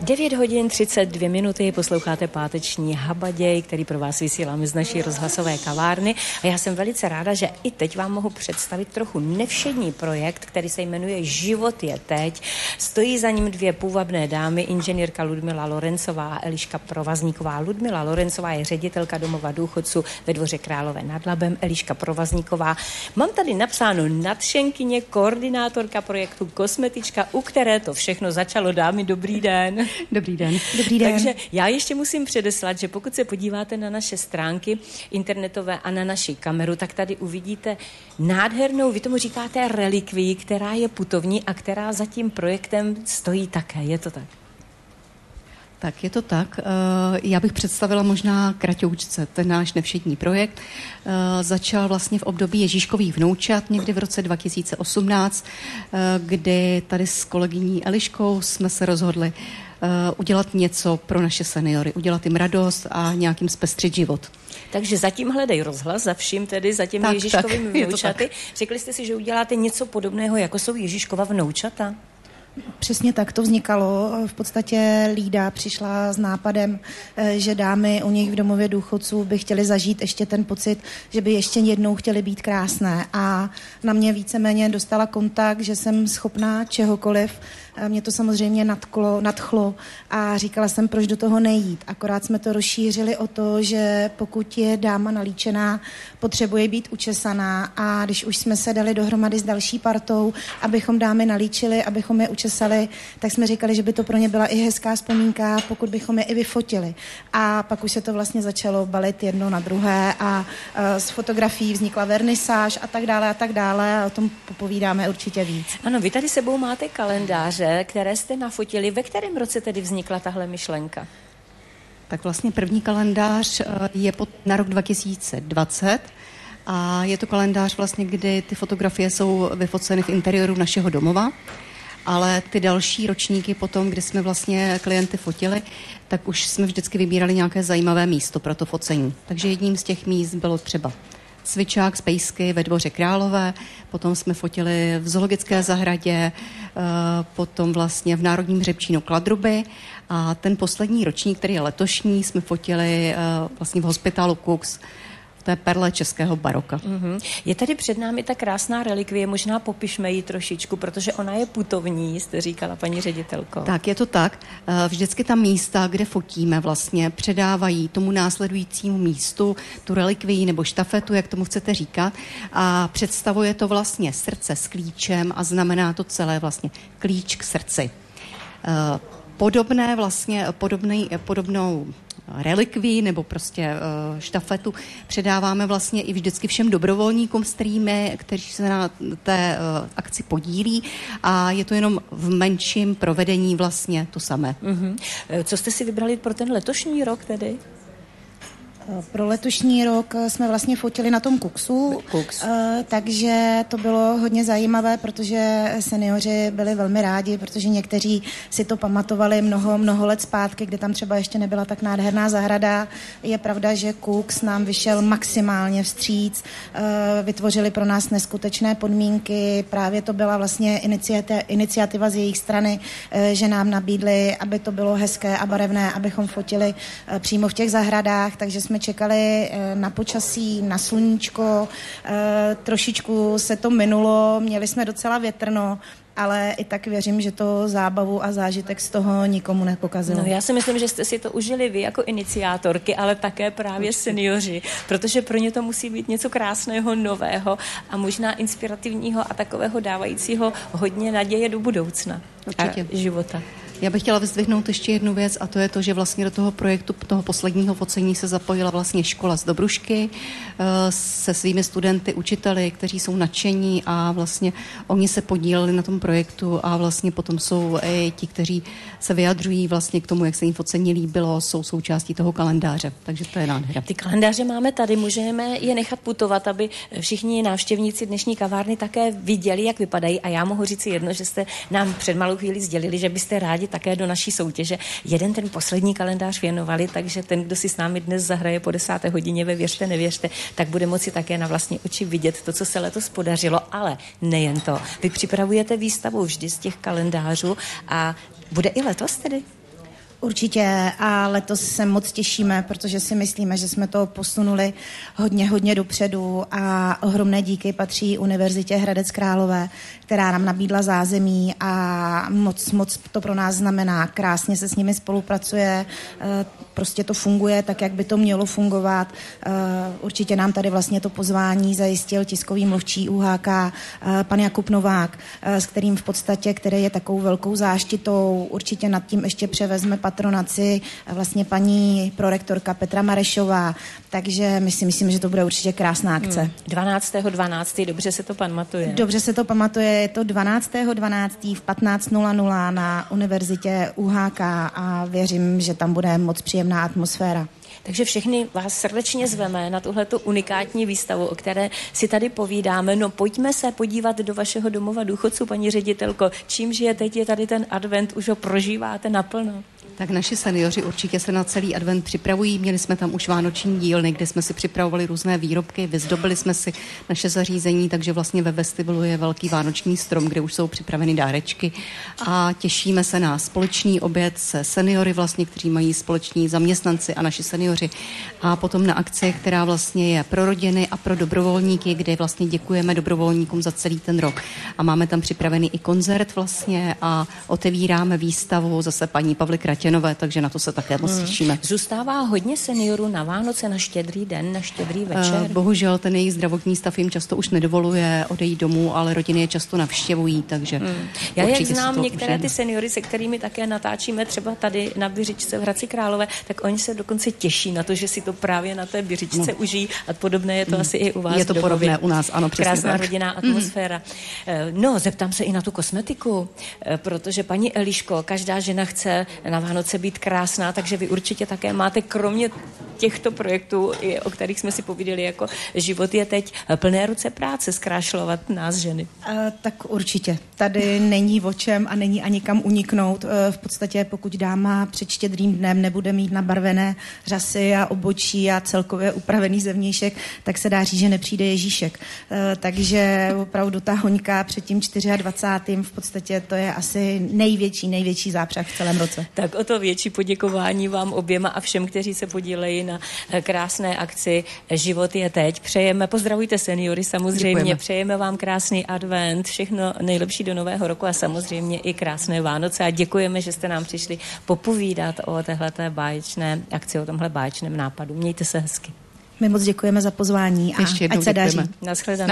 9 hodin 32 minuty, posloucháte páteční Habaděj, který pro vás vysíláme z naší rozhlasové kavárny. A já jsem velice ráda, že i teď vám mohu představit trochu nevšední projekt, který se jmenuje Život je teď. Stojí za ním dvě půvabné dámy, inženýrka Ludmila Lorencová a Eliška Provazníková. Ludmila Lorencová je ředitelka domova důchodců ve Dvoře Králové nad Labem, Eliška Provazníková. Mám tady napsáno nadšenkyně, koordinátorka projektu Kosmetička, u které to všechno začalo. Dámy, dobrý den. Dobrý den. Dobrý den. Takže já ještě musím předeslat, že pokud se podíváte na naše stránky internetové a na naši kameru, tak tady uvidíte nádhernou, vy tomu říkáte relikvii, která je putovní a která za tím projektem stojí také. Je to tak? Tak je to tak. Já bych představila možná kratoučce ten náš nevšední projekt. Začal vlastně v období Ježíškových vnoučat někdy v roce 2018, kdy tady s kolegyní Eliškou jsme se rozhodli udělat něco pro naše seniory, udělat jim radost a nějakým zpestřit život. Takže zatím hledej rozhlas, za vším tedy, za těmi Ježíškovými vnoučaty. Řekli jste si, že uděláte něco podobného, jako jsou Ježíškova vnoučata? Přesně tak to vznikalo. V podstatě Lída přišla s nápadem, že dámy u nich v domově důchodců by chtěly zažít ještě ten pocit, že by ještě jednou chtěly být krásné. A na mě víceméně dostala kontakt, že jsem schopná čehokoliv. Mě to samozřejmě nadchlo a říkala jsem, proč do toho nejít. Akorát jsme to rozšířili o to, že pokud je dáma nalíčená, potřebuje být učesaná, a když už jsme se dali dohromady s další partou, abychom dámy nalíčili, abychom je učesali, tak jsme říkali, že by to pro ně byla i hezká vzpomínka, pokud bychom je i vyfotili. A pak už se to vlastně začalo balit jedno na druhé a z fotografií vznikla vernisáž a tak dále a o tom popovídáme určitě víc. Ano, vy tady sebou máte kalendáře, které jste nafotili. Ve kterém roce tedy vznikla tahle myšlenka? Tak vlastně první kalendář je na rok 2020 a je to kalendář vlastně, kdy ty fotografie jsou vyfoceny v interiéru našeho domova, ale ty další ročníky potom, kdy jsme vlastně klienty fotili, tak už jsme vždycky vybírali nějaké zajímavé místo pro to focení. Takže jedním z těch míst bylo třeba cvičák z Pejsky ve Dvoře Králové, potom jsme fotili v zoologické zahradě, potom vlastně v Národním hřebčínu Kladruby a ten poslední ročník, který je letošní, jsme fotili vlastně v hospitálu Cooks, v té perle českého baroka. Mm-hmm. Je tady před námi ta krásná relikvie, možná popišme ji trošičku, protože ona je putovní, jste říkala, paní ředitelko. Tak, je to tak. Vždycky ta místa, kde fotíme, vlastně předávají tomu následujícímu místu tu relikvii nebo štafetu, jak tomu chcete říkat, a představuje to vlastně srdce s klíčem a znamená to celé vlastně klíč k srdci. Podobnou relikvii nebo prostě štafetu předáváme vlastně i vždycky všem dobrovolníkům, kteří se na té akci podílí, a je to jenom v menším provedení vlastně to samé. Mm-hmm. Co jste si vybrali pro ten letošní rok tedy? Pro letošní rok jsme vlastně fotili na tom Cooksu, takže to bylo hodně zajímavé, protože seniori byli velmi rádi, protože někteří si to pamatovali mnoho let zpátky, kde tam třeba ještě nebyla tak nádherná zahrada. Je pravda, že Cooks nám vyšel maximálně vstříc, vytvořili pro nás neskutečné podmínky, právě to byla vlastně iniciativa z jejich strany, že nám nabídli, aby to bylo hezké a barevné, abychom fotili přímo v těch zahradách, takže jsme čekali na počasí, na sluníčko, trošičku se to minulo, měli jsme docela větrno, ale i tak věřím, že to zábavu a zážitek z toho nikomu nepokazilo. No, já si myslím, že jste si to užili vy jako iniciátorky, ale také právě seniori, protože pro ně to musí být něco krásného, nového a možná inspirativního a takového dávajícího hodně naděje do budoucna a života. Já bych chtěla vyzdvihnout ještě jednu věc, a to je to, že vlastně do toho projektu, toho posledního focení se zapojila vlastně škola z Dobrušky se svými studenty, učiteli, kteří jsou nadšení, a vlastně oni se podíleli na tom projektu a vlastně potom jsou i ti, kteří se vyjadřují vlastně k tomu, jak se jim focení líbilo, jsou součástí toho kalendáře. Takže to je nádhera. Ty kalendáře máme tady, můžeme je nechat putovat, aby všichni návštěvníci dnešní kavárny také viděli, jak vypadají, a já mohu říct jedno, že jste nám před malou chvíli sdělili, že byste rádi také do naší soutěže jeden ten poslední kalendář věnovali, takže ten, kdo si s námi dnes zahraje po 10. hodině ve Věřte, nevěřte, tak bude moci také na vlastní oči vidět to, co se letos podařilo, ale nejen to. Vy připravujete výstavu vždy z těch kalendářů a bude i letos tedy? Určitě a letos se moc těšíme, protože si myslíme, že jsme to posunuli hodně dopředu a ohromné díky patří Univerzitě Hradec Králové, která nám nabídla zázemí a moc to pro nás znamená. Krásně se s nimi spolupracuje, prostě to funguje tak, jak by to mělo fungovat. Určitě nám tady vlastně to pozvání zajistil tiskový mluvčí UHK, pan Jakub Novák, s kterým v podstatě, který je takovou velkou záštitou, určitě nad tím ještě převezme patronaci vlastně paní prorektorka Petra Marešová, takže my si myslím, že to bude určitě krásná akce. 12.12. dobře se to pamatuje. Dobře se to pamatuje, je to 12.12. v 15:00 na Univerzitě UHK a věřím, že tam bude moc příjemná atmosféra. Takže všechny vás srdečně zveme na tuhletu unikátní výstavu, o které si tady povídáme. No pojďme se podívat do vašeho domova důchodců, paní ředitelko. Čím žije teď je tady ten advent, už ho prožíváte naplno? Tak naši seniori určitě se na celý advent připravují. Měli jsme tam už vánoční dílny, kde jsme si připravovali různé výrobky, vyzdobili jsme si naše zařízení, takže vlastně ve vestibulu je velký vánoční strom, kde už jsou připraveny dárečky a těšíme se na společný oběd se seniory vlastně, kteří mají společní zaměstnanci a naši seniori. A potom na akci, která vlastně je pro rodiny a pro dobrovolníky, kde vlastně děkujeme dobrovolníkům za celý ten rok. A máme tam připravený i koncert vlastně a otevíráme výstavu zase paní Pavly Kratěnové, takže na to se také moc těšíme. Zůstává hodně seniorů na Vánoce, na Štědrý den, na Štědrý večer? Bohužel ten jejich zdravotní stav jim často už nedovoluje odejít domů, ale rodiny je často navštěvují, takže Já jak znám některé ty seniory, se kterými také natáčíme třeba tady na Běřičce v Hradci Králové, tak oni se dokonce těší na to, že si to právě na té Běřičce užijí a podobné je to asi i u vás. Je to podobné u nás, ano, přesně krásná tak. rodinná atmosféra. No, zeptám se i na tu kosmetiku, protože paní Eliško, každá žena chce na Vánoce být krásná, takže vy určitě také máte kromě těchto projektů, o kterých jsme si povídali, jako život je teď plné ruce práce zkrášlovat nás ženy. Tak určitě. Tady není o čem a není ani kam uniknout. V podstatě pokud dáma před Štědrým dnem nebude mít nabarvené řasy a obočí a celkově upravený zevnějšek, tak se dá říct, že nepřijde Ježíšek. Takže opravdu ta hoňka před tím 24. v podstatě to je asi největší zápřah v celém roce. Tak o to větší poděkování vám oběma a všem, kteří se podílejí na krásné akci Život je teď. Přejeme, pozdravujte seniory samozřejmě, děkujeme. Přejeme vám krásný advent, všechno nejlepší do nového roku a samozřejmě i krásné Vánoce a děkujeme, že jste nám přišli popovídat o téhleté báječné akci, o tomhle báječném nápadu. Mějte se hezky. My moc děkujeme za pozvání a ať se daří. Naschledanou.